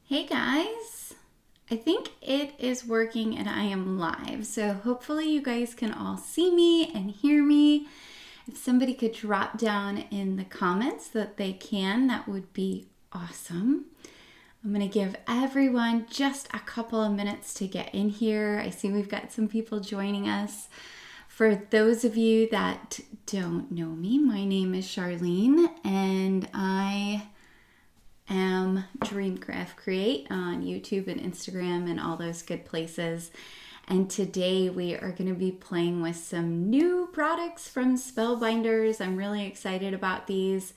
Hey guys, I think it is working and I am live. So hopefully you guys can all see me and hear me. If somebody could drop down in the comments that they can, that would be awesome. I'm going to give everyone just a couple of minutes to get in here. I see we've got some people joining us. For those of you that don't know me, my name is Charlene and I am Dreamcraft Create on YouTube and Instagram and all those good places. And today we are going to be playing with some new products from Spellbinders. I'm really excited about these.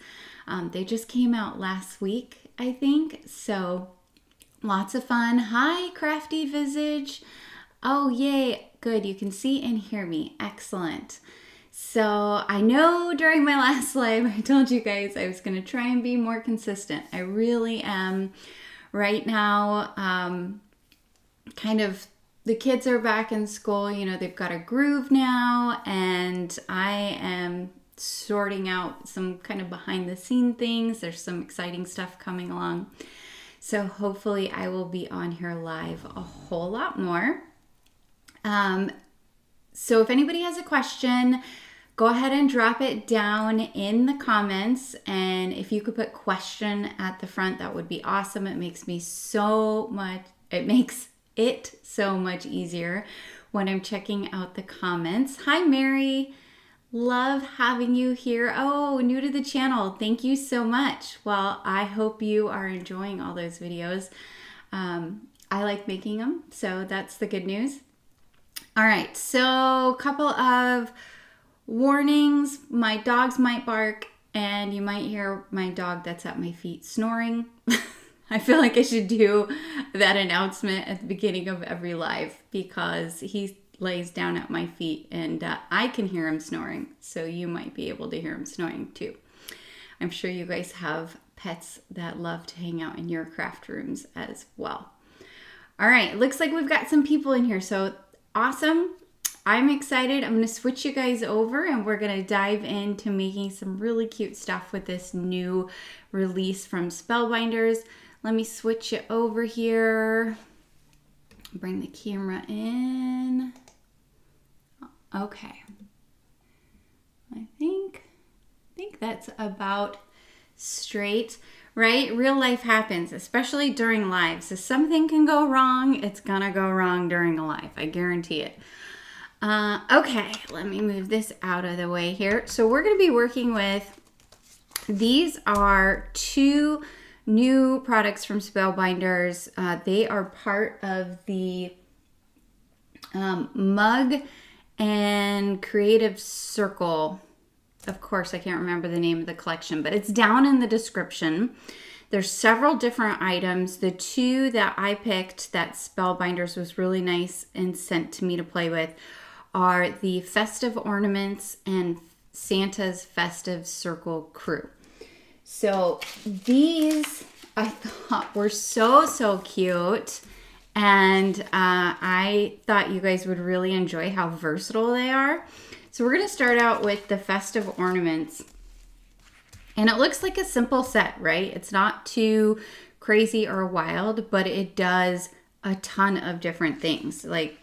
They just came out last week, I think. So lots of fun. Hi, Crafty Visage. Oh, yay. Good. You can see and hear me. Excellent. So I know during my last live, I told you guys I was going to try and be more consistent. I really am. Right now, kind of the kids are back in school. You know, they've got a groove now, and I am sorting out some kind of behind the scene things. There's some exciting stuff coming along. So hopefully I will be on here live a whole lot more. So if anybody has a question, go ahead and drop it down in the comments. And if you could put question at the front, that would be awesome. It makes it so much easier when I'm checking out the comments. Hi, Mary. Love having you here. Oh, new to the channel. Thank you so much. Well, I hope you are enjoying all those videos. I like making them, so that's the good news. All right, so a couple of warnings. My dogs might bark and you might hear my dog that's at my feet snoring. I feel like I should do that announcement at the beginning of every live because he lays down at my feet and I can hear him snoring. So you might be able to hear him snoring too. I'm sure you guys have pets that love to hang out in your craft rooms as well. All right, looks like we've got some people in here. So awesome. I'm excited. I'm going to switch you guys over and we're going to dive into making some really cute stuff with this new release from Spellbinders. Let me switch it over here. Bring the camera in. Okay. I think that's about straight, right? Real life happens, especially during lives. If something can go wrong, it's going to go wrong during a live. I guarantee it. Okay, let me move this out of the way here. So we're going to be working with, these are two new products from Spellbinders. They are part of the Mug and Creative Circle. Of course, I can't remember the name of the collection, but it's down in the description. There's several different items. The two that I picked that Spellbinders was really nice and sent to me to play with are the Festive Ornaments and Santa's Festive Circle Crew. So these I thought were so cute. And I thought you guys would really enjoy how versatile they are. So we're going to start out with the Festive Ornaments. And it looks like a simple set, right? It's not too crazy or wild, but it does a ton of different things. Like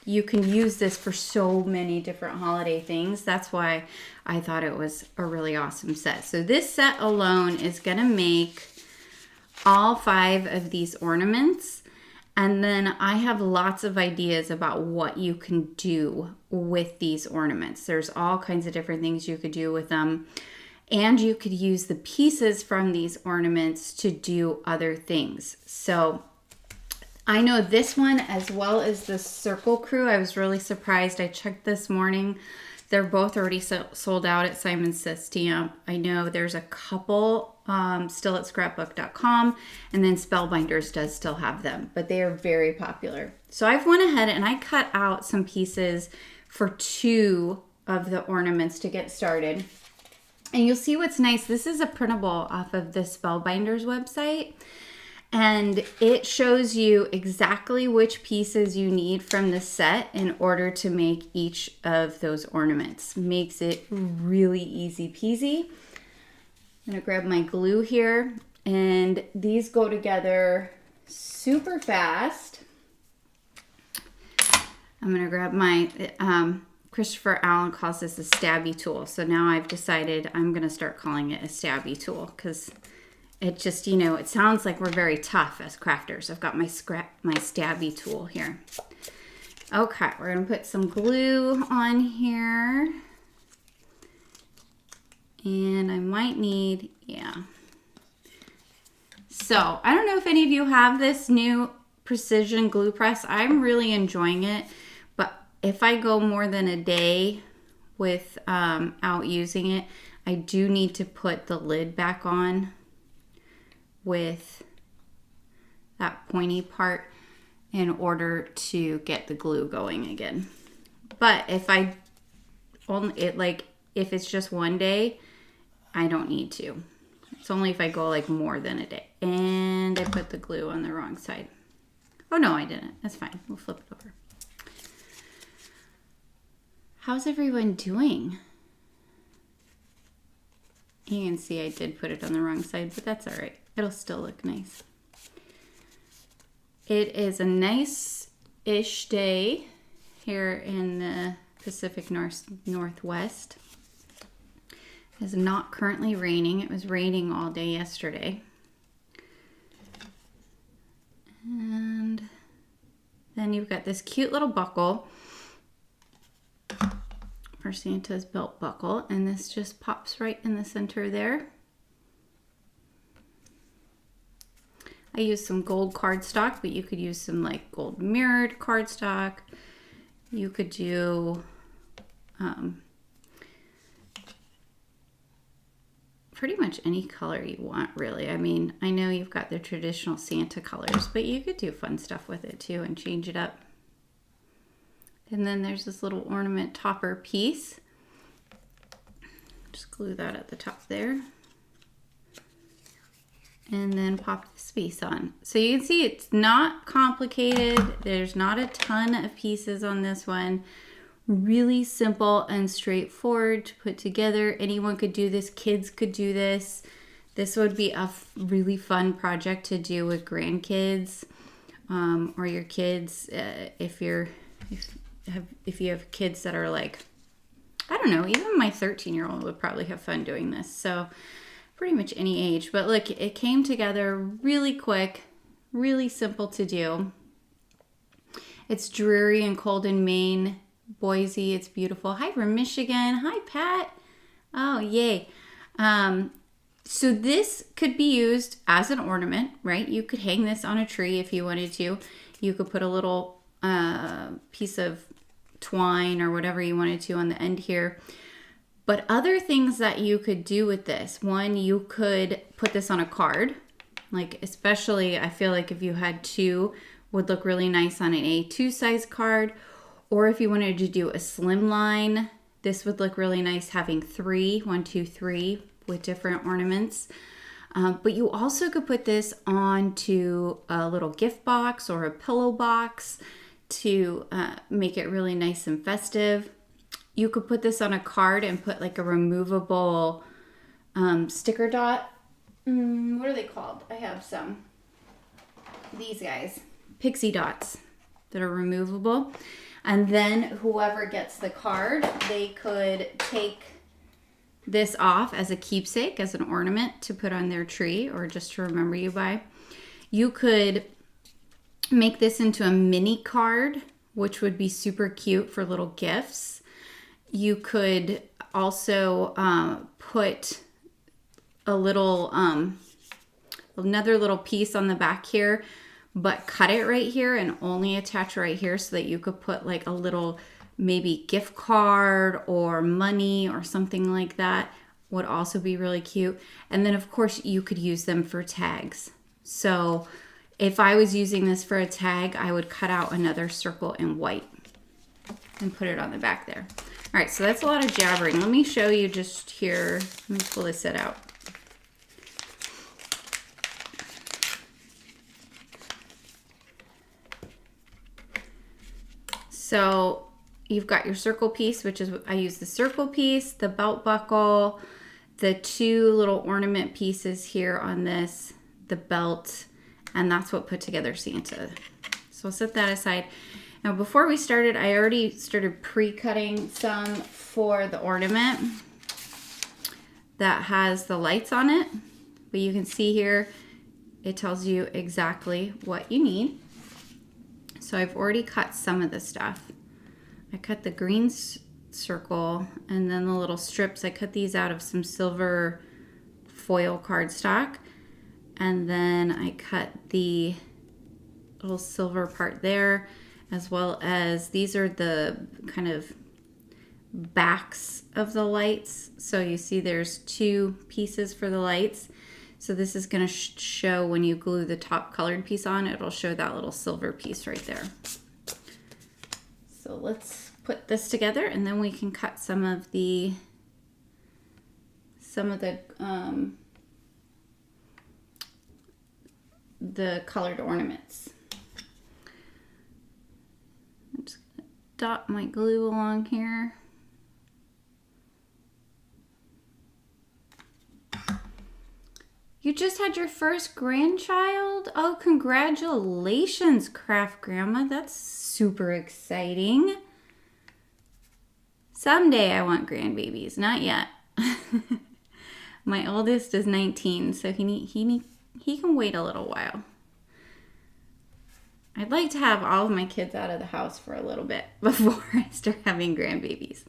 you can use this for so many different holiday things. That's why I thought it was a really awesome set. So this set alone is going to make all 5 of these ornaments. And then I have lots of ideas about what you can do with these ornaments. There's all kinds of different things you could do with them. And you could use the pieces from these ornaments to do other things. So I know this one as well as the Circle Crew. I was really surprised. I checked this morning. They're both already sold out at Simon Says Stamp. I know there's a couple still at scrapbook.com, and then Spellbinders does still have them, but they are very popular. So I've went ahead and I cut out some pieces for 2 of the ornaments to get started. And you'll see what's nice. This is a printable off of the Spellbinders website. And it shows you exactly which pieces you need from the set in order to make each of those ornaments. Makes it really easy peasy. I'm gonna grab my glue here And these go together super fast. I'm gonna grab my, Christopher Allen calls this a stabby tool. So now I've decided I'm gonna start calling it a stabby tool because it just, you know, it sounds like we're very tough as crafters. I've got my stabby tool here. Okay, we're gonna put some glue on here. And I might need, yeah. So I don't know if any of you have this new precision glue press. I'm really enjoying it, but if I go more than a day without using it, I do need to put the lid back on with that pointy part in order to get the glue going again. But if I only, if it's just one day, I don't need to. It's only if I go like more than a day. And I put the glue on the wrong side. Oh no, I didn't. That's fine. We'll flip it over. How's everyone doing? You can see I did put it on the wrong side, but that's all right. It'll still look nice. It is a nice-ish day here in the Pacific Northwest. It is not currently raining. It was raining all day yesterday. And then you've got this cute little buckle for Santa's belt buckle, and this just pops right in the center there. I used some gold cardstock, but you could use some like gold mirrored cardstock. You could do pretty much any color you want, really. I mean, I know you've got the traditional Santa colors, but you could do fun stuff with it too and change it up. And then there's this little ornament topper piece. Just glue that at the top there. And then pop this piece on. So you can see it's not complicated. There's not a ton of pieces on this one. Really simple and straightforward to put together. Anyone could do this. Kids could do this. This would be a really fun project to do with grandkids or your kids if you have kids that are like, I don't know, even my 13-year-old would probably have fun doing this. So pretty much any age. But look, it came together really quick, really simple to do. It's dreary and cold in Maine. Boise, it's beautiful. Hi from Michigan. Hi, Pat. Oh, yay. So this could be used as an ornament, right? You could hang this on a tree if you wanted to. You could put a little piece of twine or whatever you wanted to on the end here. But other things that you could do with this, one, you could put this on a card. Like especially, I feel like if you had two, would look really nice on an A2 size card. Or if you wanted to do a slim line, this would look really nice having 3, 1, 2, 3 with different ornaments. But you also could put this onto a little gift box or a pillow box to make it really nice and festive. You could put this on a card and put like a removable sticker dot. What are they called? I have some. These guys, pixie dots that are removable. And then whoever gets the card, they could take this off as a keepsake, as an ornament to put on their tree or just to remember you by. You could make this into a mini card, which would be super cute for little gifts. You could also put a little, another little piece on the back here, but cut it right here and only attach right here so that you could put like a little maybe gift card or money or something like that. Would also be really cute. And then of course you could use them for tags. So if I was using this for a tag, I would cut out another circle in white and put it on the back there. All right, so that's a lot of jabbering. Let me show you just here. Let me pull this set out. So you've got your circle piece, which is, I use the circle piece, the belt buckle, the 2 little ornament pieces here on this the belt, and that's what put together Santa. So I'll set that aside. Now before we started, I already started pre-cutting some for the ornament that has the lights on it. But you can see here, it tells you exactly what you need. So I've already cut some of the stuff. I cut the green circle, and then the little strips, I cut these out of some silver foil cardstock. And then I cut the little silver part there, as well as these are the kind of backs of the lights. So you see there's two pieces for the lights. So this is going to show when you glue the top colored piece on, it'll show that little silver piece right there. So let's put this together, and then we can cut some of the colored ornaments. I'm just going to dot my glue along here. You just had your first grandchild? Oh, congratulations, Craft Grandma. That's super exciting. Someday I want grandbabies, not yet. My oldest is 19, so he can wait a little while. I'd like to have all of my kids out of the house for a little bit before I start having grandbabies.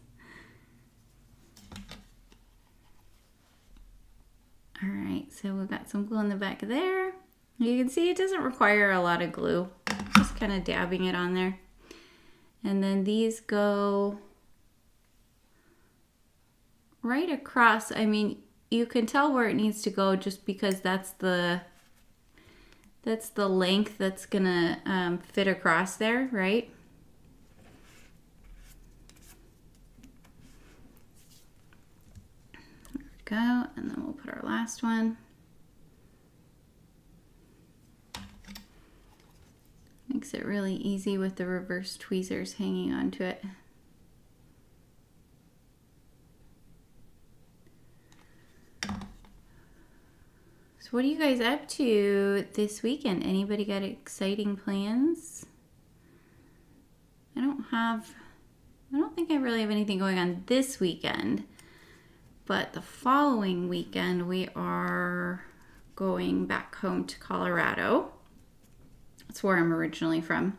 All right, so we've got some glue in the back there. You can see it doesn't require a lot of glue. Just kind of dabbing it on there. And then these go right across. I mean, you can tell where it needs to go just because that's the length that's gonna fit across there, right? There we go, and then we'll put our last one. Makes it really easy with the reverse tweezers hanging onto it. So what are you guys up to this weekend? Anybody got exciting plans? I don't think I really have anything going on this weekend, but the following weekend we are going back home to Colorado. That's where I'm originally from,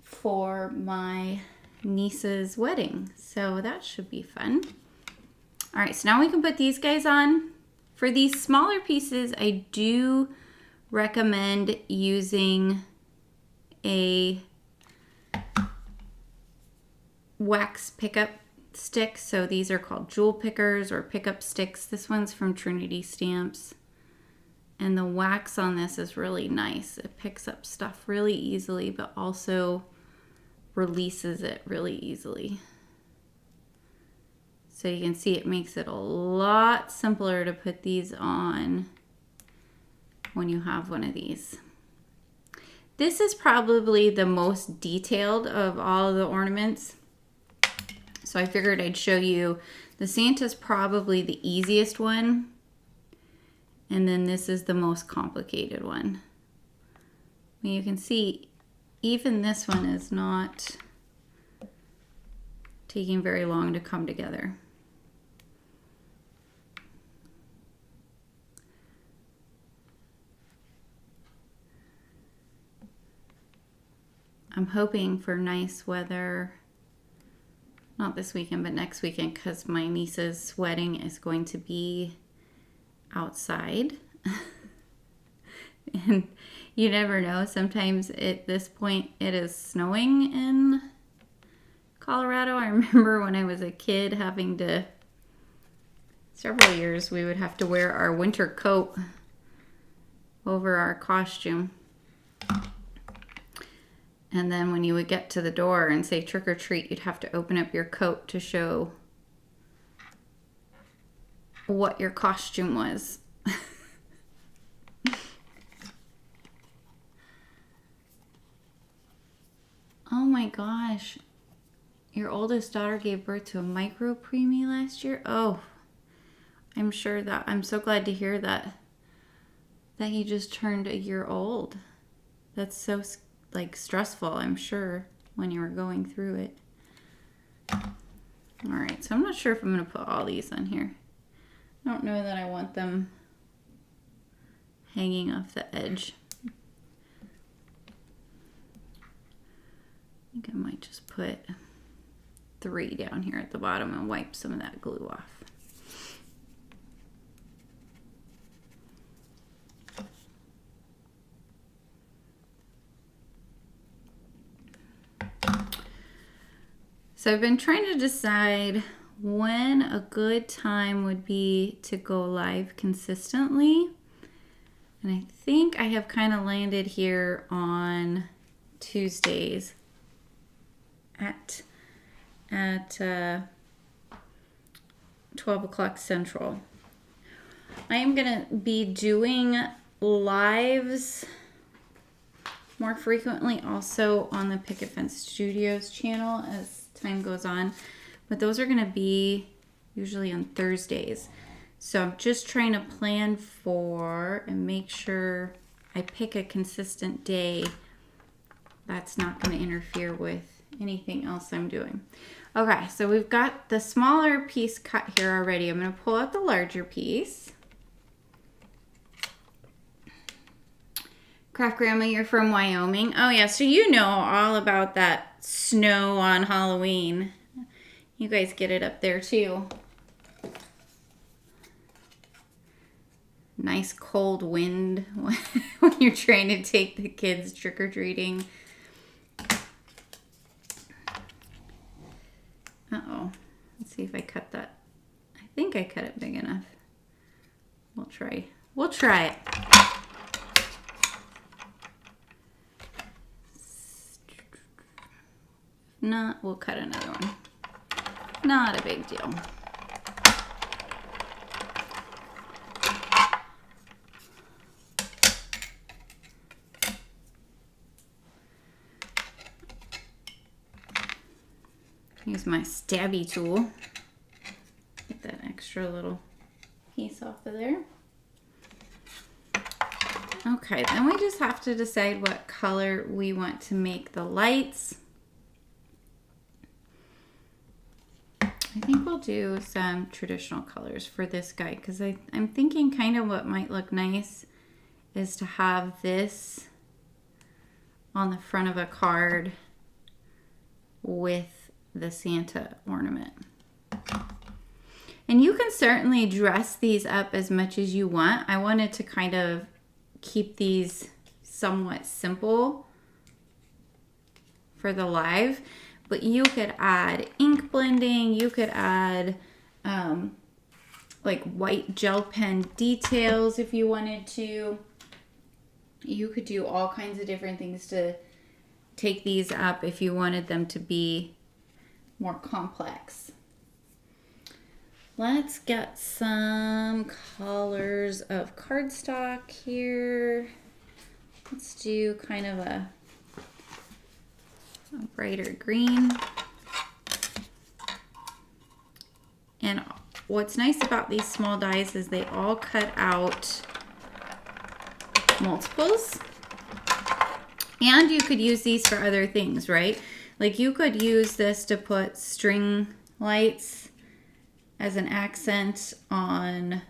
for my niece's wedding. So that should be fun. All right, so now we can put these guys on. For these smaller pieces, I do recommend using a wax pickup stick. So these are called jewel pickers or pickup sticks. This one's from Trinity Stamps. And the wax on this is really nice. It picks up stuff really easily, but also releases it really easily. So you can see it makes it a lot simpler to put these on when you have one of these. This is probably the most detailed of all of the ornaments. So I figured I'd show you. The Santa's probably the easiest one. And then this is the most complicated one. I mean, you can see even this one is not taking very long to come together. I'm hoping for nice weather, not this weekend, but next weekend, because my niece's wedding is going to be outside. And you never know. Sometimes at this point it is snowing in Colorado. I remember when I was a kid having to, several years, we would have to wear our winter coat over our costume. And then when you would get to the door and say trick or treat, you'd have to open up your coat to show what your costume was. Oh my gosh. Your oldest daughter gave birth to a micro preemie last year? Oh, I'm so glad to hear that that he just turned a year old. That's so like stressful, I'm sure, when you were going through it. All right, so I'm not sure if I'm going to put all these on here. I don't know that I want them hanging off the edge. I think I might just put 3 down here at the bottom and wipe some of that glue off. So I've been trying to decide when a good time would be to go live consistently. And I think I have kind of landed here on Tuesdays at 12 o'clock Central. I am going to be doing lives more frequently also on the Picket Fence Studios channel as time goes on, but those are going to be usually on Thursdays. So I'm just trying to plan for and make sure I pick a consistent day that's not going to interfere with anything else I'm doing. Okay, so we've got the smaller piece cut here already. I'm going to pull out the larger piece. Craft Grandma, you're from Wyoming. Oh yeah, so you know all about that snow on Halloween. You guys get it up there too. Nice cold wind when you're trying to take the kids trick-or-treating. Uh-oh. Let's see if I cut that. I think I cut it big enough. We'll try. We'll try it. If not, we'll cut another one. Not a big deal. Use my stabby tool. Get that extra little piece off of there. Okay, then we just have to decide what color we want to make the lights. I think we'll do some traditional colors for this guy because I'm thinking kind of what might look nice is to have this on the front of a card with the Santa ornament. And you can certainly dress these up as much as you want. I wanted to kind of keep these somewhat simple for the live, but you could add ink blending, you could add like white gel pen details if you wanted to. You could do all kinds of different things to take these up if you wanted them to be more complex. Let's get some colors of cardstock here. Let's do kind of a brighter green. And what's nice about these small dies is they all cut out multiples. And you could use these for other things, right? Like you could use this to put string lights as an accent on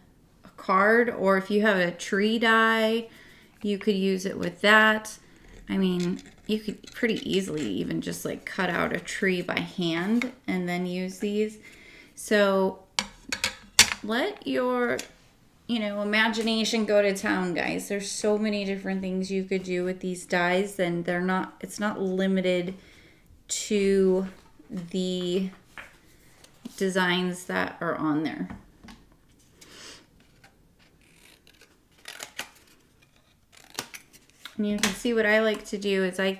a card, or if you have a tree die, you could use it with that. I mean, you could pretty easily even just like cut out a tree by hand and then use these. So let your, imagination go to town, guys. There's so many different things you could do with these dies, and it's not limited to the designs that are on there. And you can see what I like to do is I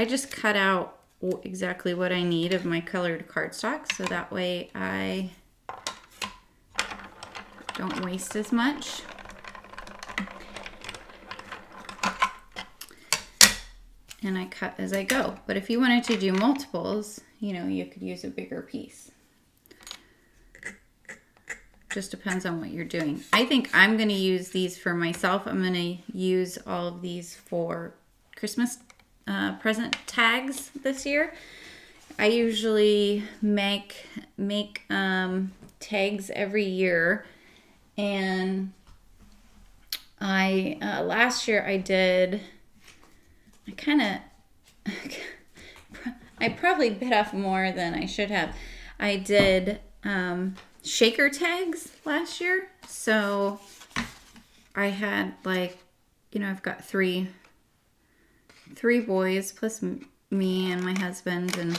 just cut out exactly what I need of my colored cardstock, so that way I don't waste as much. And I cut as I go. But if you wanted to do multiples, you could use a bigger piece. just depends on what you're doing. I think I'm going to use these for myself. I'm going to use all of these for Christmas present tags this year. I usually make tags every year, and last year I probably bit off more than I should have. I did shaker tags last year. So I had I've got three boys plus me and my husband. And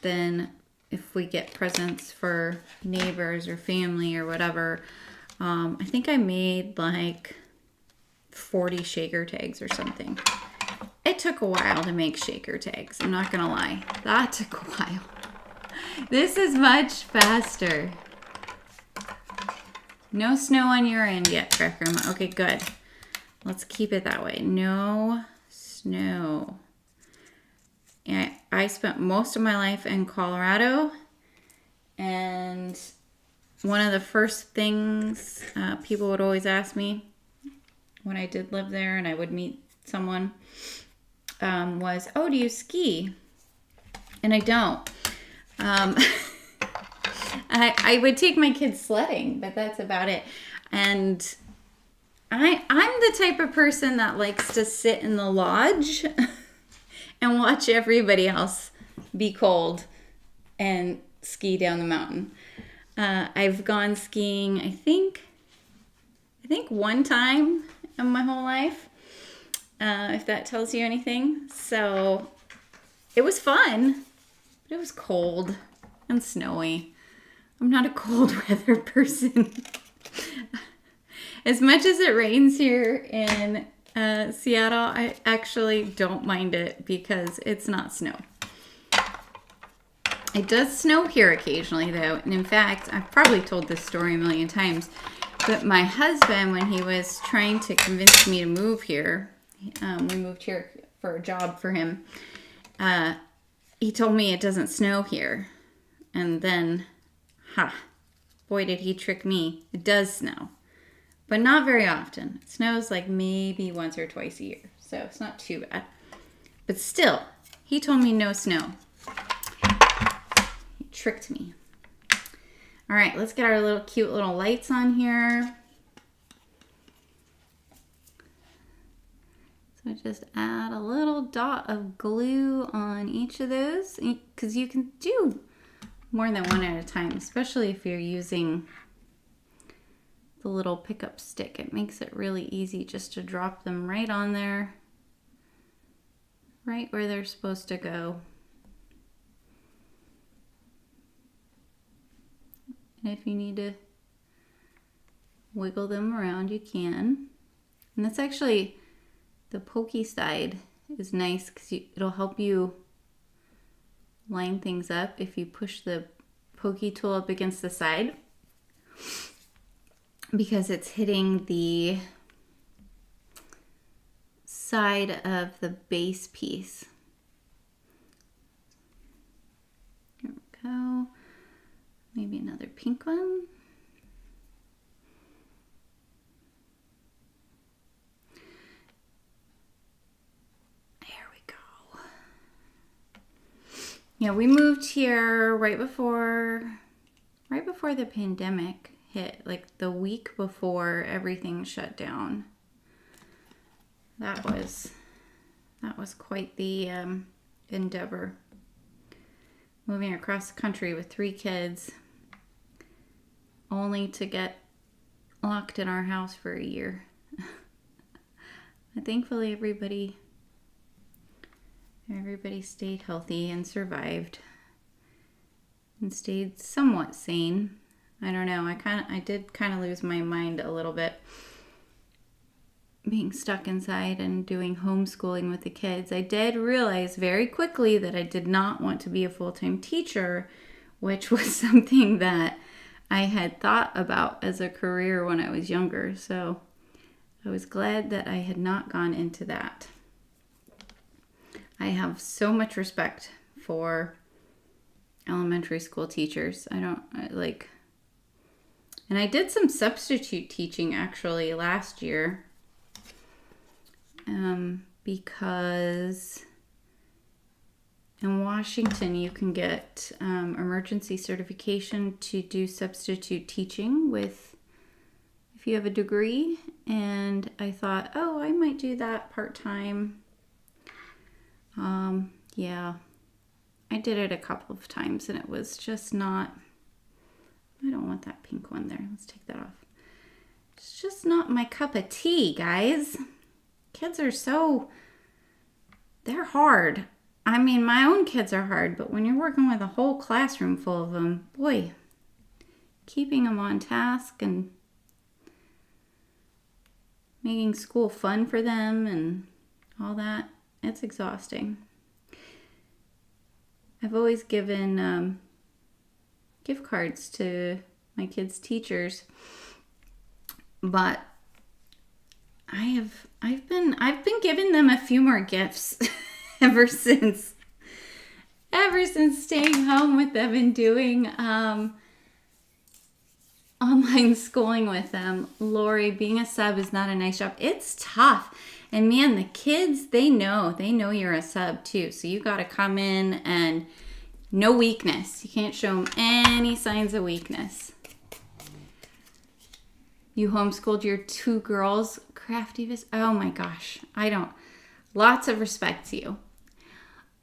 then if we get presents for neighbors or family or whatever, I think I made 40 shaker tags or something. It took a while to make shaker tags. I'm not going to lie. That took a while. This is much faster. No snow on your end yet, correct, Grandma? Okay, good. Let's keep it that way. No snow. And I spent most of my life in Colorado, and one of the first things people would always ask me when I did live there and I would meet someone was, oh, do you ski? And I don't. I would take my kids sledding, but that's about it. And I'm the type of person that likes to sit in the lodge and watch everybody else be cold and ski down the mountain. I've gone skiing, I think one time in my whole life, if that tells you anything. So it was fun, but it was cold and snowy. I'm not a cold weather person. As much as it rains here in Seattle, I actually don't mind it because it's not snow. It does snow here occasionally, though. And in fact, I've probably told this story a million times, but my husband, when he was trying to convince me to move here, we moved here for a job for him, he told me it doesn't snow here. And then, boy, did he trick me. It does snow, but not very often. It snows maybe once or twice a year, so it's not too bad. But still, he told me no snow. He tricked me. All right, let's get our cute little lights on here. So just add a little dot of glue on each of those, because you can do more than one at a time, especially if you're using the little pickup stick. It makes it really easy just to drop them right on there, right where they're supposed to go. And if you need to wiggle them around, you can. And that's actually, the pokey side is nice because it'll help you line things up if you push the pokey tool up against the side, because it's hitting the side of the base piece. There we go. Maybe another pink one. Yeah, we moved here right before the pandemic hit, the week before everything shut down. That was quite the endeavor. Moving across the country with 3 kids, only to get locked in our house for a year. But thankfully, everybody stayed healthy and survived and stayed somewhat sane. I don't know. I did kind of lose my mind a little bit being stuck inside and doing homeschooling with the kids. I did realize very quickly that I did not want to be a full-time teacher, which was something that I had thought about as a career when I was younger. So I was glad that I had not gone into that. I have so much respect for elementary school teachers. I And I did some substitute teaching actually last year because in Washington you can get emergency certification to do substitute teaching if you have a degree. And I thought, oh, I might do that part-time. Yeah, I did it a couple of times and it was just not, I don't want that pink one there. Let's take that off. It's just not my cup of tea, guys. Kids are they're hard. I mean, my own kids are hard, but when you're working with a whole classroom full of them, boy, keeping them on task and making school fun for them and all that, it's exhausting. I've always given gift cards to my kids' teachers, but I've been giving them a few more gifts ever since staying home with them and doing online schooling with them. Lori, being a sub is not a nice job. It's tough. And man, the kids, they know you're a sub too. So you got to come in and no weakness. You can't show them any signs of weakness. You homeschooled your 2 girls, Craftivist. Oh my gosh. Lots of respect to you.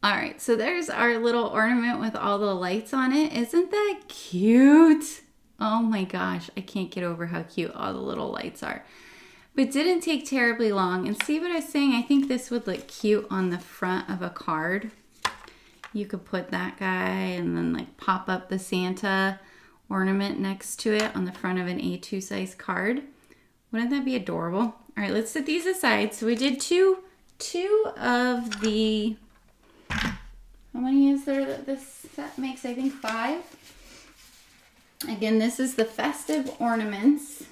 All right. So there's our little ornament with all the lights on it. Isn't that cute? Oh my gosh. I can't get over how cute all the little lights are. But didn't take terribly long. And see what I was saying? I think this would look cute on the front of a card. You could put that guy and then like pop up the Santa ornament next to it on the front of an A2 size card. Wouldn't that be adorable? All right, let's set these aside. So we did two of the, how many is there that this set makes? I think 5. Again, this is the Festive Ornaments.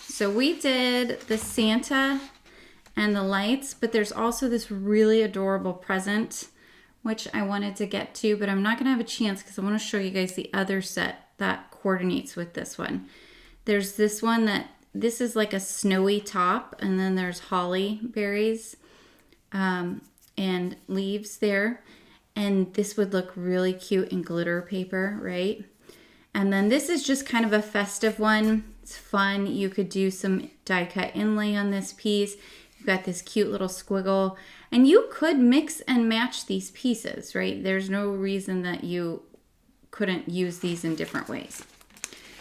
So we did the Santa and the lights, but there's also this really adorable present, which I wanted to get to, but I'm not going to have a chance because I want to show you guys the other set that coordinates with this one. There's this one this is like a snowy top, and then there's holly berries and leaves there. And this would look really cute in glitter paper, right? And then this is just kind of a festive one. It's fun. You could do some die cut inlay on this piece. You've got this cute little squiggle. And you could mix and match these pieces, right? There's no reason that you couldn't use these in different ways.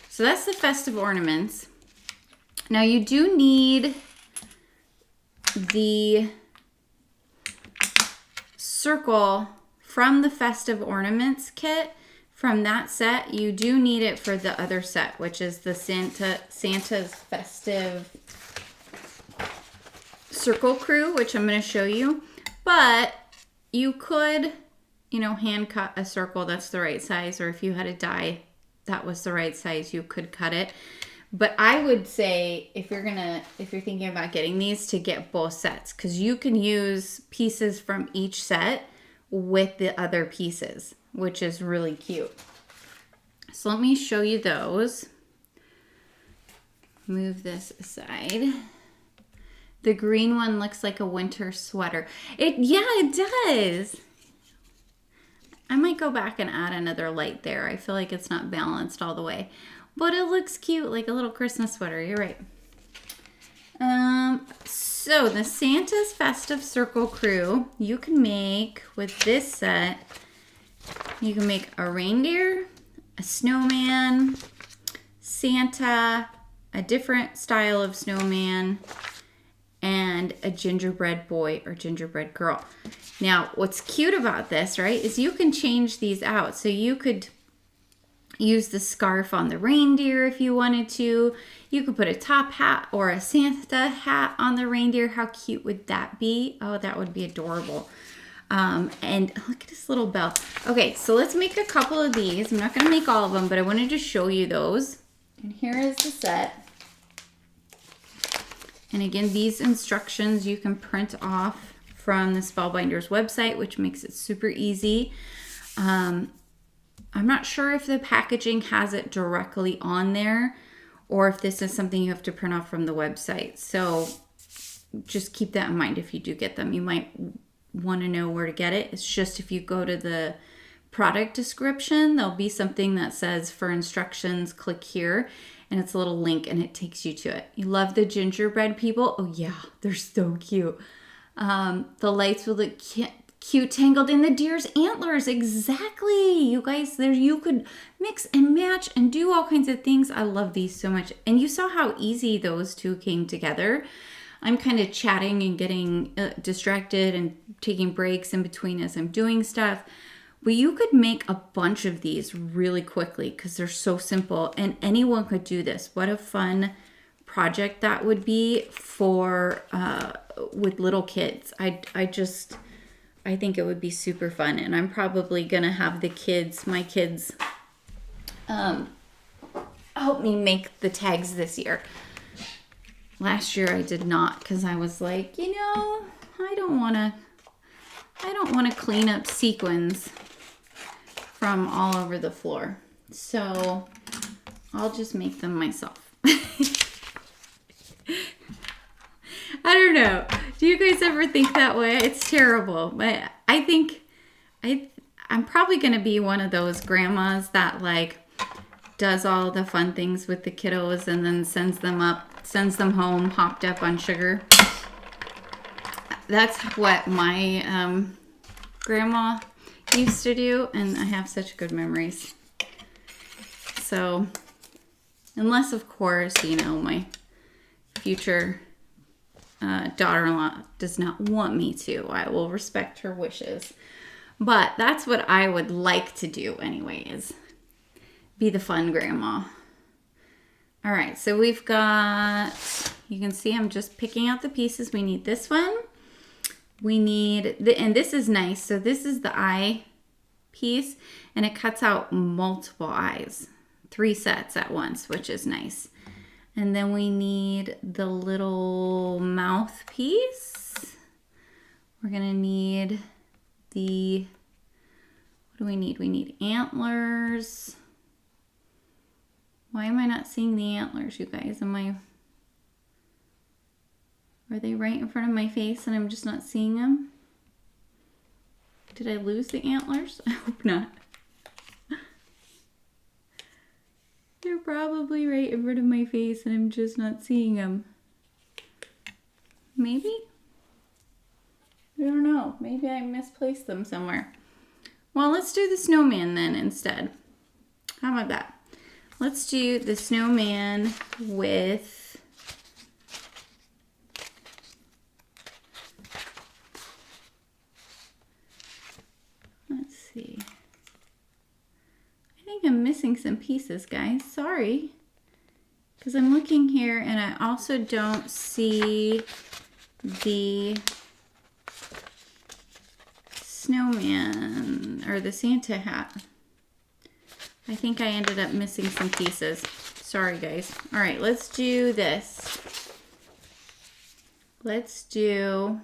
So that's the Festive Ornaments. Now you do need the circle from the Festive Ornaments kit. From that set, you do need it for the other set, which is the Santa's Festive Circle Crew, which I'm going to show you. But you could, hand cut a circle that's the right size, or if you had a die that was the right size, you could cut it. But I would say if you're thinking about getting these, to get both sets, because you can use pieces from each set with the other pieces, which is really cute. So let me show you those. Move this aside. The green one looks like a winter sweater. It does. I might go back and add another light there. I feel like it's not balanced all the way. But it looks cute, like a little Christmas sweater. You're right. So the Santa's Festive Circle Crew, you can make with this set, you can make a reindeer, a snowman, Santa, a different style of snowman, and a gingerbread boy or gingerbread girl. Now, what's cute about this, right, is you can change these out. So you could use the scarf on the reindeer if you wanted to. You could put a top hat or a Santa hat on the reindeer. How cute would that be? Oh, that would be adorable. And look at this little bell. Okay, so let's make a couple of these. I'm not going to make all of them, but I wanted to show you those. And here is the set. And again, these instructions you can print off from the Spellbinders website, which makes it super easy. I'm not sure if the packaging has it directly on there or if this is something you have to print off from the website. So just keep that in mind if you do get them. You might want to know where to get it. It's just if you go to the product description, there'll be something that says for instructions, click here, and it's a little link and it takes you to it. You love the gingerbread people? Oh yeah, they're so cute. The lights will look cute tangled in the deer's antlers. Exactly. You guys, there you could mix and match and do all kinds of things. I love these so much. And you saw how easy those two came together. I'm kind of chatting and getting distracted and taking breaks in between as I'm doing stuff. But you could make a bunch of these really quickly because they're so simple and anyone could do this. What a fun project that would be for with little kids. I think it would be super fun, and I'm probably gonna have my kids help me make the tags this year. Last year I did not because I was like, I don't want to clean up sequins from all over the floor. So I'll just make them myself. I don't know. Do you guys ever think that way? It's terrible. But I think I'm probably going to be one of those grandmas that like does all the fun things with the kiddos and then sends them home hopped up on sugar. That's what my grandma used to do, and I have such good memories. So, unless of course, my future daughter-in-law does not want me to, I will respect her wishes. But that's what I would like to do anyway, is be the fun grandma. All right, so we've got, you can see I'm just picking out the pieces. We need this one. We need, and this is nice. So this is the eye piece, and it cuts out multiple eyes, 3 sets at once, which is nice. And then we need the little mouth piece. We're gonna need what do we need? We need antlers. Why am I not seeing the antlers, you guys? Are they right in front of my face and I'm just not seeing them? Did I lose the antlers? I hope not. They're probably right in front of my face and I'm just not seeing them. Maybe? I don't know. Maybe I misplaced them somewhere. Well, let's do the snowman then instead. How about that? Let's do the snowman with let's see. I think I'm missing some pieces, guys. Sorry. Because I'm looking here and I also don't see the snowman or the Santa hat. I think I ended up missing some pieces. Sorry, guys. All right, let's do this. Let's do,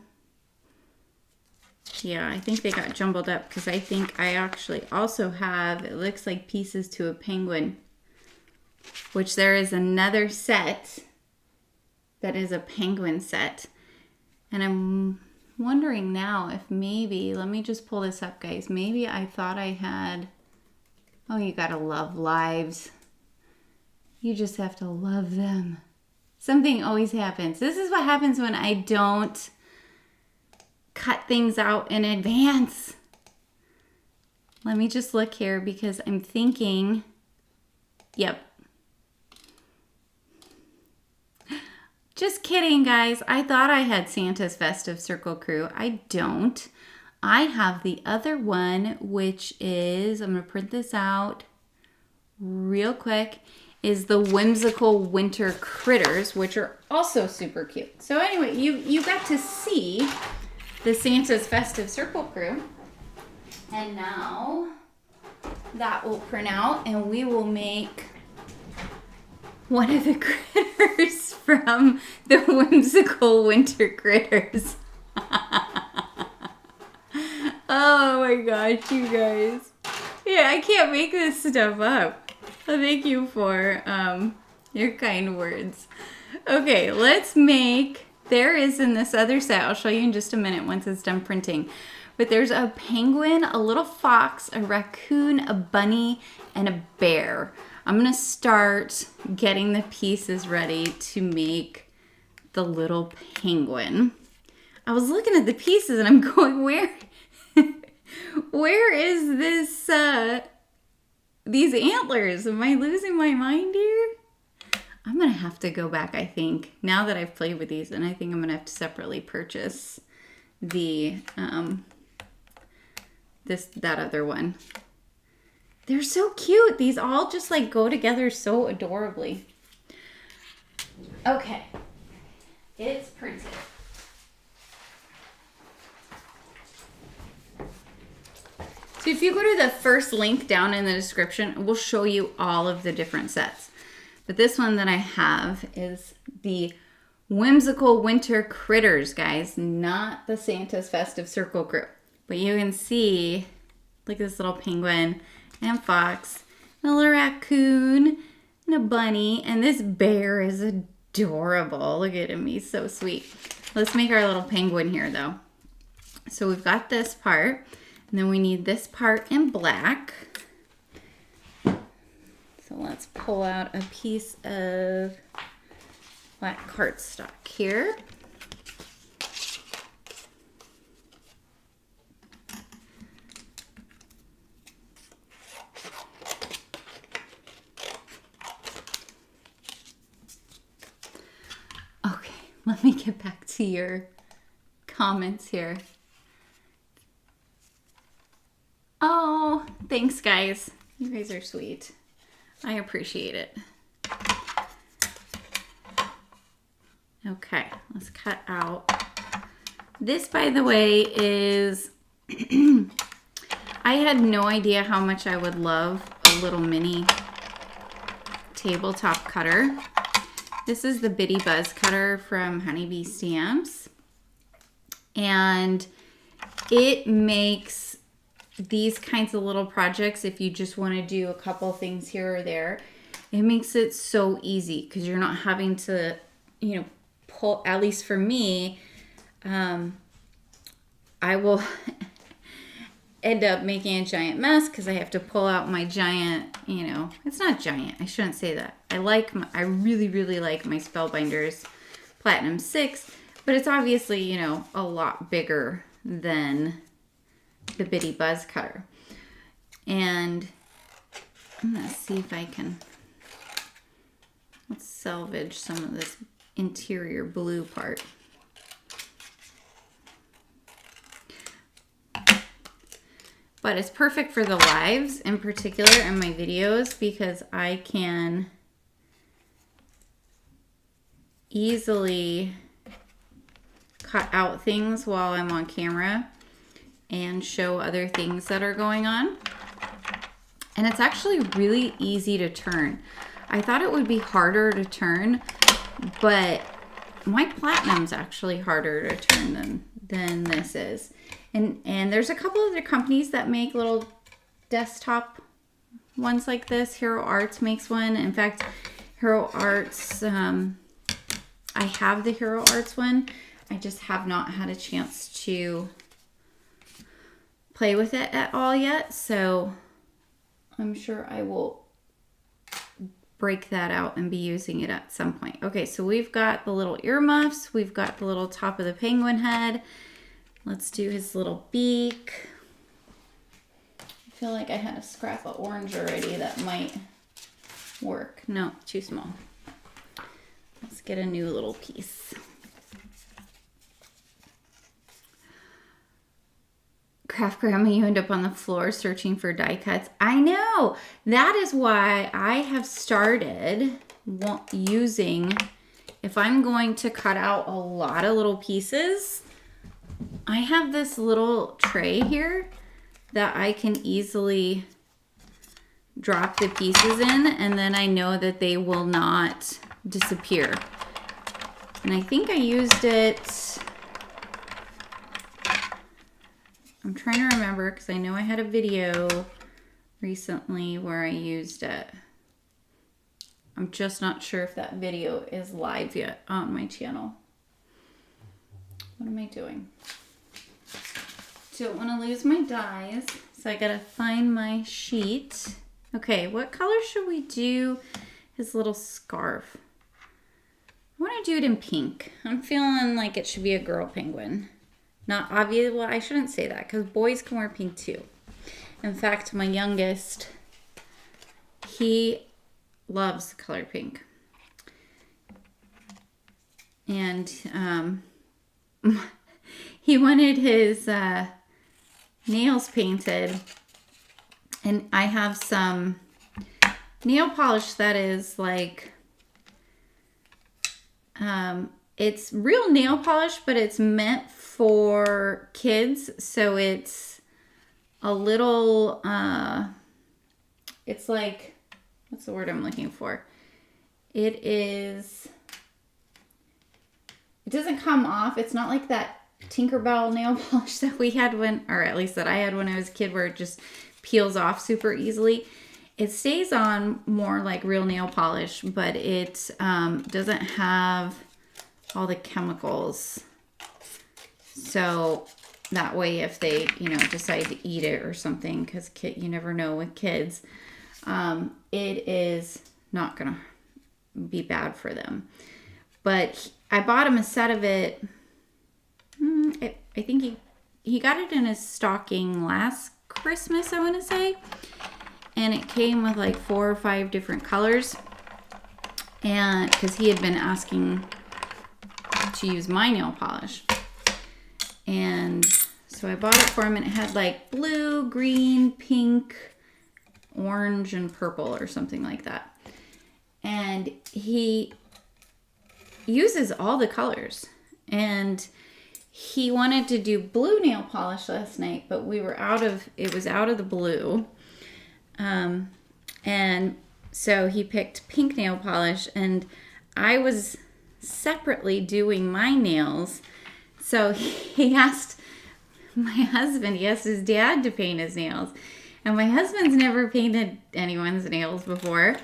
yeah, I think they got jumbled up because I think I actually also have, it looks like pieces to a penguin, which there is another set that is a penguin set. And I'm wondering now if maybe, let me just pull this up, guys. Maybe I thought I had, oh, you gotta love lives. You just have to love them. Something always happens. This is what happens when I don't cut things out in advance. Let me just look here because I'm thinking, yep. Just kidding, guys. I thought I had Santa's Festive Circle Crew. I don't. I have the other one, which is, I'm going to print this out real quick, is the Whimsical Winter Critters, which are also super cute. So anyway, you got to see the Santa's Festive Circle Crew. And now that will print out and we will make one of the critters from the Whimsical Winter Critters. Oh my gosh, you guys. Yeah, I can't make this stuff up. Well, thank you for your kind words. Okay, let's make, there is in this other set, I'll show you in just a minute once it's done printing. But there's a penguin, a little fox, a raccoon, a bunny, and a bear. I'm gonna start getting the pieces ready to make the little penguin. I was looking at the pieces and I'm going, where is this, these antlers? Am I losing my mind here? I'm gonna have to go back, I think, now that I've played with these, and I think I'm gonna have to separately purchase the, that other one. They're so cute. These all just like go together so adorably. Okay, it's printed. So if you go to the first link down in the description, it will show you all of the different sets. But this one that I have is the Whimsical Winter Critters, guys, not the Santa's Festive Circle group. But you can see, look at this little penguin and fox, and a little raccoon, and a bunny, and this bear is adorable. Look at him, he's so sweet. Let's make our little penguin here, though. So we've got this part, and then we need this part in black. So let's pull out a piece of black cardstock here. Okay, let me get back to your comments here. Oh, thanks guys. You guys are sweet. I appreciate it. Okay, let's cut out. This, by the way, is, I had no idea how much I would love a little mini tabletop cutter. This is the Bitty Buzz cutter from Honeybee Stamps. And it makes these kinds of little projects, if you just want to do a couple things here or there, it makes it so easy because you're not having to, you know, pull, at least for me, I will end up making a giant mess because I have to pull out my giant, you know, it's not giant, I shouldn't say that. I really, really like my Spellbinders Platinum 6, but it's obviously, you know, a lot bigger than the Bitty Buzz cutter. And I'm gonna see if I can, let's salvage some of this interior blue part. But it's perfect for the lives in particular and my videos because I can easily cut out things while I'm on camera and show other things that are going on. And it's actually really easy to turn. I thought it would be harder to turn, but my Platinum's actually harder to turn than this is. And there's a couple other companies that make little desktop ones like this. Hero Arts makes one. In fact, Hero Arts, I have the Hero Arts one. I just have not had a chance to play with it at all yet, so I'm sure I will break that out and be using it at some point. Okay, so we've got the little earmuffs, we've got the little top of the penguin head. Let's do his little beak. I feel like I had a scrap of orange already that might work. No, too small. Let's get a new little piece. Craft Grandma, you end up on the floor searching for die cuts. I know. That is why I have started using, if I'm going to cut out a lot of little pieces, I have this little tray here that I can easily drop the pieces in, and then I know that they will not disappear. And I think I used it, I'm trying to remember because I know I had a video recently where I used it. I'm just not sure if that video is live yet on my channel. What am I doing? Don't want to lose my dies, so I gotta find my sheet. Okay, what color should we do his little scarf? I want to do it in pink. I'm feeling like it should be a girl penguin. Not obvious. Well, I shouldn't say that because boys can wear pink too. In fact, my youngest, he loves the color pink. And he wanted his nails painted. And I have some nail polish that is like, it's real nail polish, but it's meant for kids. So it's a little, it's like, what's the word I'm looking for? It doesn't come off. It's not like that Tinkerbell nail polish that we had or at least that I had when I was a kid, where it just peels off super easily. It stays on more like real nail polish, but it doesn't have all the chemicals. So that way, if they, decide to eat it or something, because you never know with kids, it is not going to be bad for them. But I bought him a set of it. I think he got it in his stocking last Christmas, I want to say. And it came with like 4 or 5 different colors. And because he had been asking to use my nail polish. And so I bought it for him, and it had like blue, green, pink, orange, and purple or something like that. And he uses all the colors. And he wanted to do blue nail polish last night, but it was out of the blue. And so he picked pink nail polish, and I was separately doing my nails. So he asked his dad to paint his nails. And my husband's never painted anyone's nails before.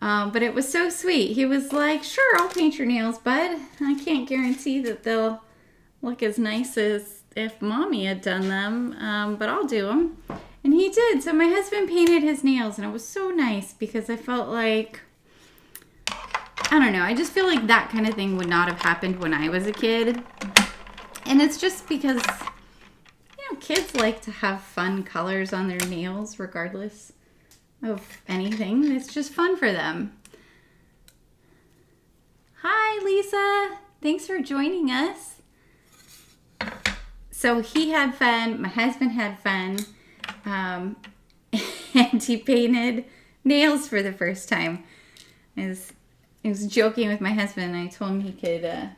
But it was so sweet. He was like, sure, I'll paint your nails, bud. I can't guarantee that they'll look as nice as if mommy had done them, but I'll do them. And he did. So my husband painted his nails, and it was so nice because I felt like, I don't know, I just feel like that kind of thing would not have happened when I was a kid. And it's just because, kids like to have fun colors on their nails regardless of anything. It's just fun for them. Hi, Lisa. Thanks for joining us. So he had fun. My husband had fun. And he painted nails for the first time. I was joking with my husband. I told him he could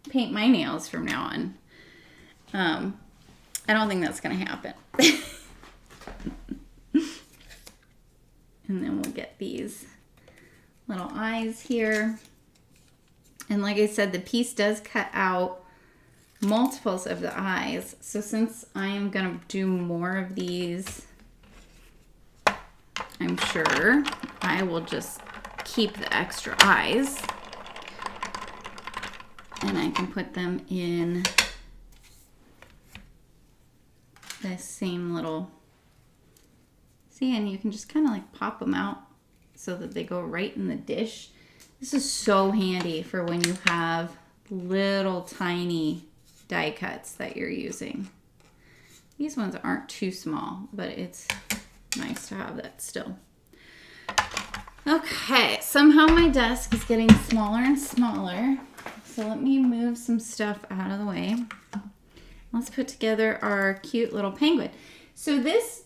paint my nails from now on. I don't think that's going to happen. And then we'll get these little eyes here. And like I said, the piece does cut out multiples of the eyes. So since I am going to do more of these, I'm sure I will just keep the extra eyes. And I can put them in this same little, see, and you can just kind of like pop them out so that they go right in the dish. This is so handy for when you have little tiny die cuts that you're using. These ones aren't too small, but it's nice to have that still. Okay, somehow my desk is getting smaller and smaller. So let me move some stuff out of the way. Let's put together our cute little penguin. So this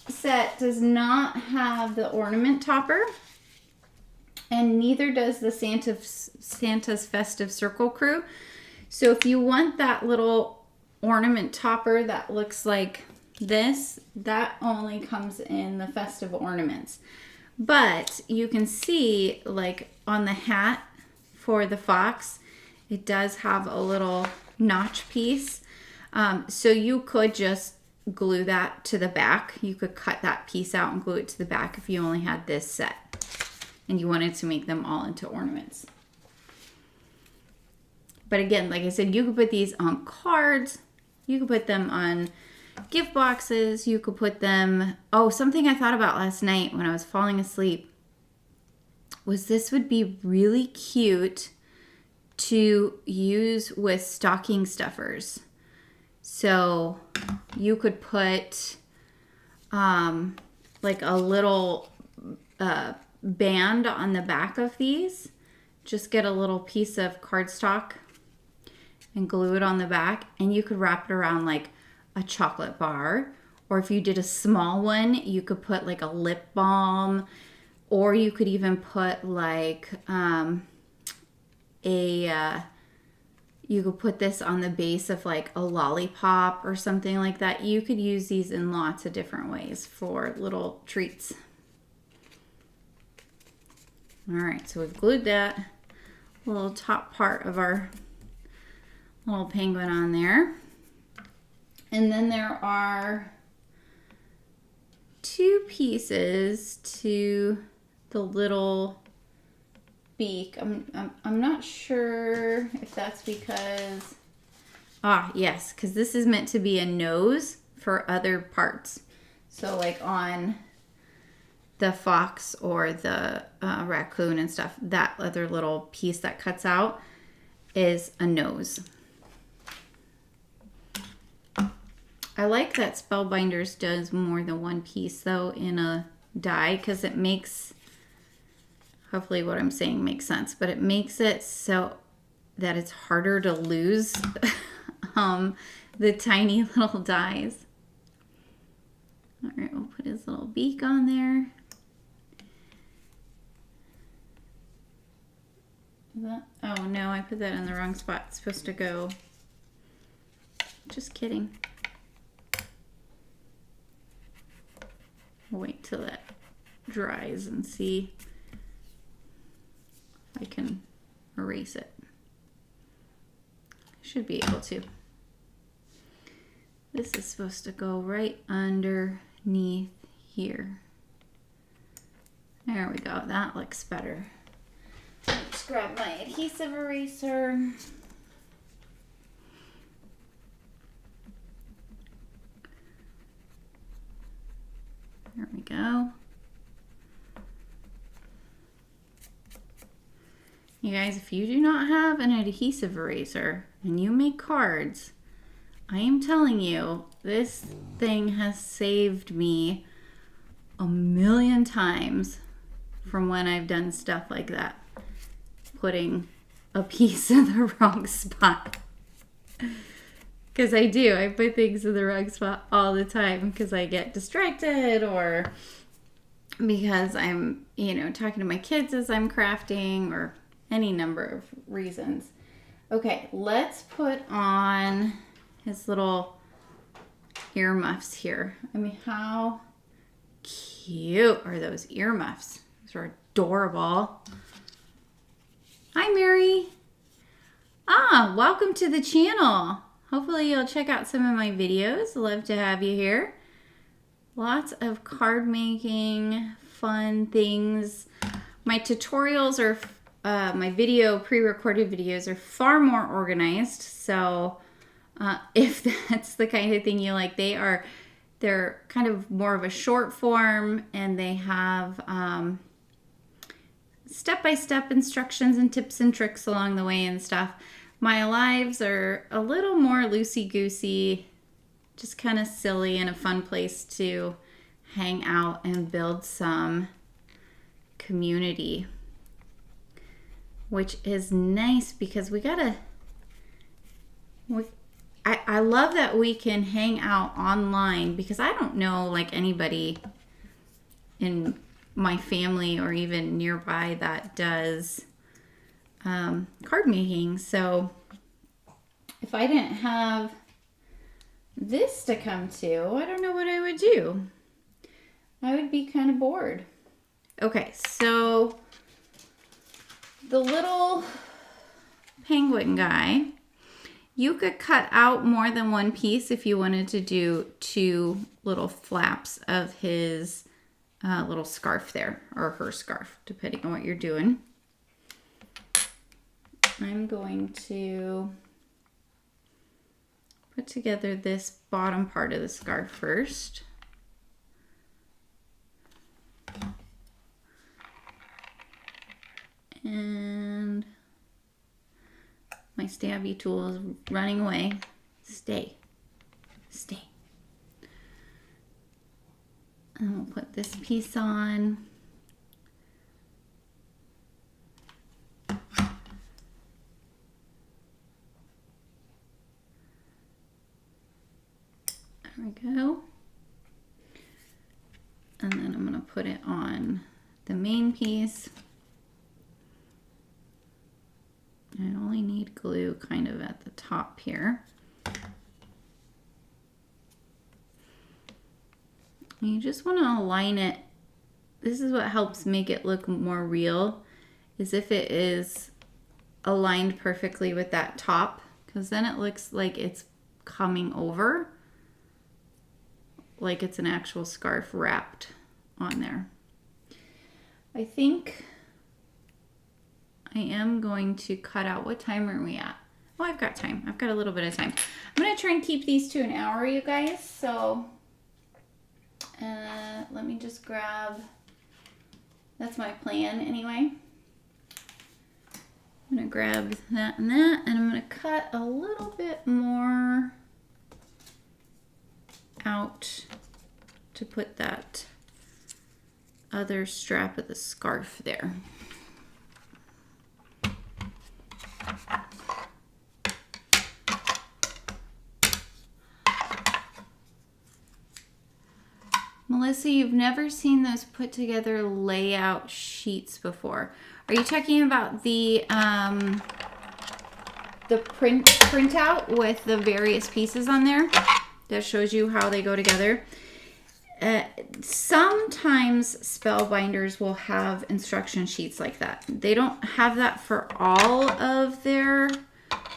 set does not have the ornament topper, and neither does the Santa's Festive Circle Crew. So if you want that little ornament topper that looks like this, that only comes in the Festive Ornaments. But you can see, like on the hat for the fox, it does have a little notch piece. So you could just glue that to the back. You could cut that piece out and glue it to the back if you only had this set and you wanted to make them all into ornaments. But again, like I said, you could put these on cards. You could put them on gift boxes. You could put them... Oh, something I thought about last night when I was falling asleep was this would be really cute to use with stocking stuffers. So you could put like a little band on the back of these. Just get a little piece of cardstock and glue it on the back, and you could wrap it around like a chocolate bar. Or if you did a small one, you could put like a lip balm, or you could even put like you could put this on the base of like a lollipop or something like that. You could use these in lots of different ways for little treats. All right, so we've glued that little top part of our little penguin on there. And then there are 2 pieces to the little beak. I'm not sure if that's because... yes, because this is meant to be a nose for other parts. So like on the fox or the raccoon and stuff, that other little piece that cuts out is a nose. I like that Spellbinders does more than one piece though in a die, because it makes, hopefully what I'm saying makes sense, but it makes it so that it's harder to lose the tiny little dies. All right, we'll put his little beak on there. Oh no, I put that in the wrong spot. It's supposed to go. Just kidding. We'll wait till that dries and see if I can erase it. I should be able to. This is supposed to go right underneath here. There we go. That looks better. Let's grab my adhesive eraser. There we go. You guys, if you do not have an adhesive eraser and you make cards, I am telling you, this thing has saved me a million times from when I've done stuff like that. Putting a piece in the wrong spot. Because I do. I put things in the wrong spot all the time because I get distracted, or because I'm, talking to my kids as I'm crafting, or any number of reasons. Okay, let's put on his little earmuffs here. I mean, how cute are those earmuffs? Those are adorable. Hi, Mary. Welcome to the channel. Hopefully you'll check out some of my videos. Love to have you here. Lots of card making, fun things. My tutorials are, my pre-recorded videos are far more organized. So if that's the kind of thing you like, they're kind of more of a short form, and they have step-by-step instructions and tips and tricks along the way and stuff. My lives are a little more loosey-goosey, just kind of silly and a fun place to hang out and build some community, which is nice because I love that we can hang out online, because I don't know like anybody in my family or even nearby that does card making. So if I didn't have this to come to, I don't know what I would do. I would be kind of bored. Okay, so the little penguin guy You could cut out more than one piece if you wanted to do 2 little flaps of his little scarf there, or her scarf, depending on what you're doing. I'm going to put together this bottom part of the scarf first. And my stabby tool is running away. Stay. Stay. And we'll put this piece on. There we go. And then I'm going to put it on the main piece. I only need glue kind of at the top here. You just want to align it. This is what helps make it look more real, is if it is aligned perfectly with that top, because then it looks like it's coming over, like it's an actual scarf wrapped on there. I think I am going to cut out, what time are we at? Oh, I've got time. I've got a little bit of time. I'm going to try and keep these to an hour, you guys. So let me just grab, that's my plan anyway. I'm going to grab that, and I'm going to cut a little bit more out to put that other strap of the scarf there. Melissa, you've never seen those put together layout sheets before. Are you talking about the printout with the various pieces on there that shows you how they go together? Sometimes Spellbinders will have instruction sheets like that. They don't have that for all of their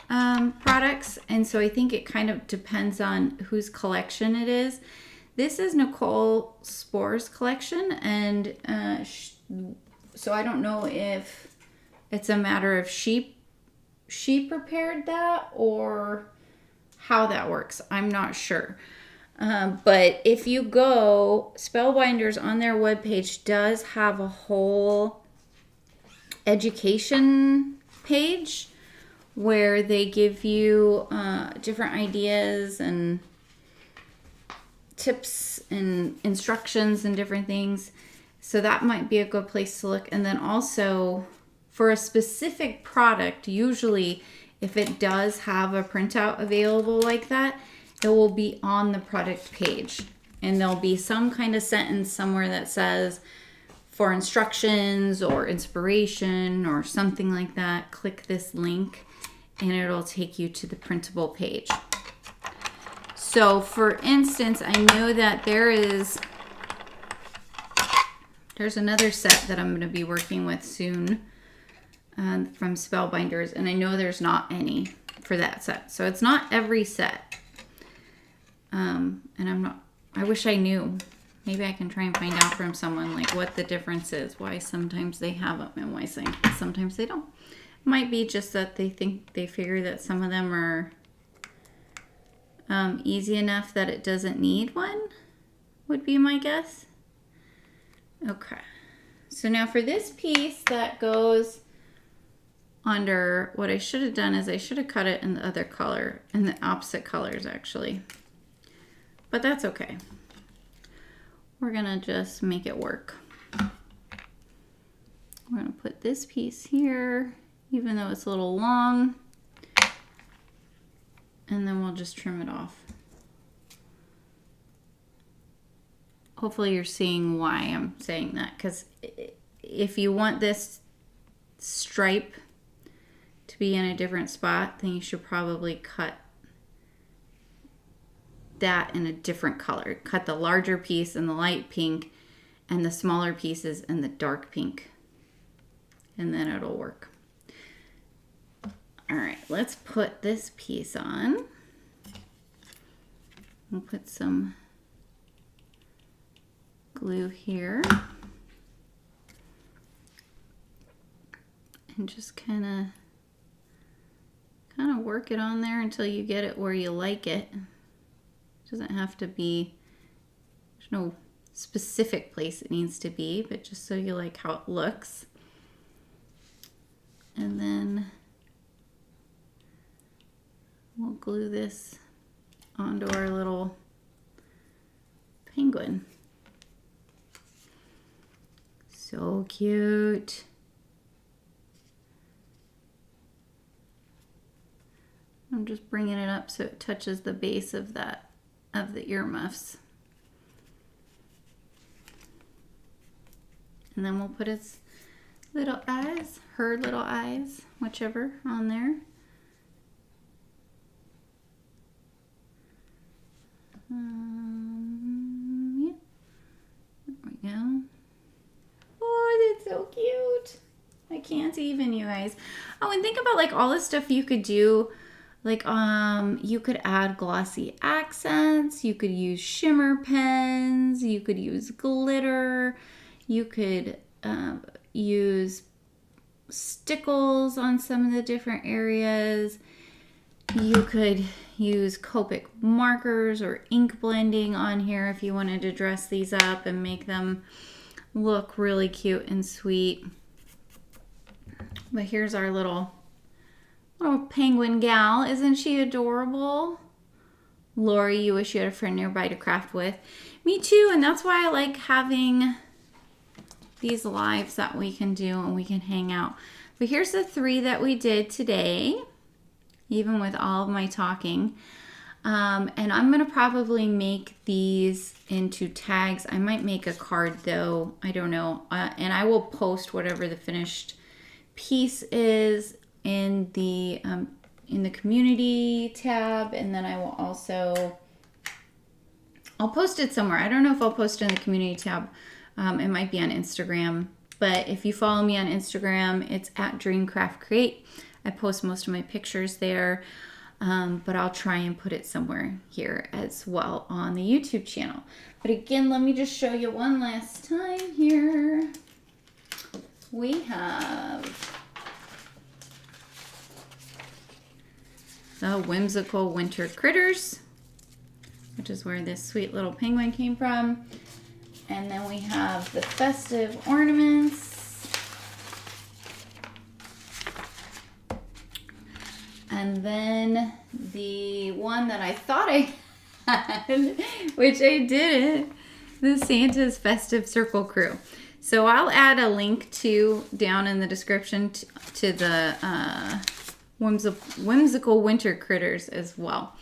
products, and so I think it kind of depends on whose collection it is. This is Nicole Spore's collection, and so I don't know if it's a matter of she prepared that or how that works. I'm not sure. But if you go, Spellbinders on their webpage does have a whole education page where they give you different ideas and tips and instructions and different things. So that might be a good place to look. And then also for a specific product, usually if it does have a printout available like that, it will be on the product page. And there'll be some kind of sentence somewhere that says, for instructions or inspiration or something like that, click this link and it'll take you to the printable page. So for instance, I know that there's another set that I'm going to be working with soon from Spellbinders, and I know there's not any for that set. So it's not every set. And I wish I knew. Maybe I can try and find out from someone like what the difference is, why sometimes they have them and why sometimes they don't. It might be just that they figure that some of them are easy enough that it doesn't need one, would be my guess. Okay, so now for this piece that goes under, what I should have done is I should have cut it in the other color, in the opposite colors actually, but that's okay. We're gonna just make it work. We're gonna put this piece here, even though it's a little long, and then we'll just trim it off. Hopefully you're seeing why I'm saying that, because if you want this stripe to be in a different spot, then you should probably cut that in a different color. Cut the larger piece in the light pink and the smaller pieces in the dark pink, and then it'll work. All right, let's put this piece on. We'll put some glue here. And just kind of work it on there until you get it where you like it. It doesn't have to be, there's no specific place it needs to be, but just so you like how it looks. And then we'll glue this onto our little penguin. So cute. I'm just bringing it up so it touches the base of that, of the earmuffs. And then we'll put its little eyes, her little eyes, whichever, on there. Yeah. There we go. Oh, that's so cute. I can't even, you guys. Oh, and think about like all the stuff you could do. Like, you could add glossy accents, you could use shimmer pens, you could use glitter, you could use stickles on some of the different areas. You could use Copic markers or ink blending on here if you wanted to dress these up and make them look really cute and sweet. But here's our little penguin gal. Isn't she adorable? Lori, you wish you had a friend nearby to craft with. Me too, and that's why I like having these lives that we can do and we can hang out. But here's the 3 that we did today, even with all of my talking. And I'm gonna probably make these into tags. I might make a card though, I don't know. And I will post whatever the finished piece is in the community tab, and then I will also, I'll post it somewhere. I don't know if I'll post it in the community tab. It might be on Instagram, but if you follow me on Instagram, it's at DreamCraftCreate. I post most of my pictures there, but I'll try and put it somewhere here as well on the YouTube channel. But again, let me just show you one last time here. We have the Whimsical Winter Critters, which is where this sweet little penguin came from. And then we have the Festive Ornaments. And then the one that I thought I had, which I didn't, the Santa's Festive Circle Crew. So I'll add a link to down in the description to the Whimsical Winter Critters as well.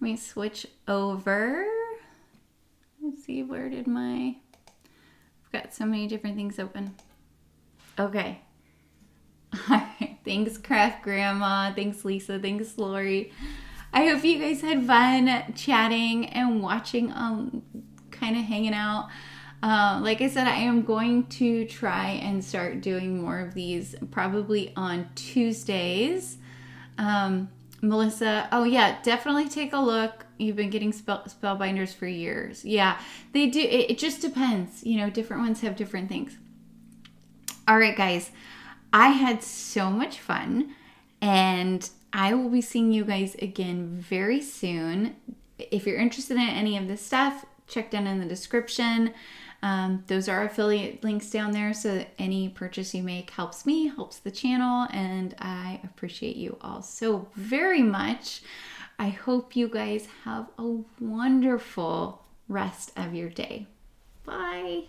Let me switch over. Let's see, where did I've got so many different things open. Okay. All right. Thanks, Craft Grandma. Thanks, Lisa. Thanks, Lori. I hope you guys had fun chatting and watching, kind of hanging out. Like I said, I am going to try and start doing more of these probably on Tuesdays. Melissa, oh yeah, definitely take a look. You've been getting Spellbinders for years. Yeah, they do. It just depends. You know, different ones have different things. All right, guys, I had so much fun, and I will be seeing you guys again very soon. If you're interested in any of this stuff, check down in the description. Those are affiliate links down there, so that any purchase you make helps me, helps the channel, and I appreciate you all so very much. I hope you guys have a wonderful rest of your day. Bye.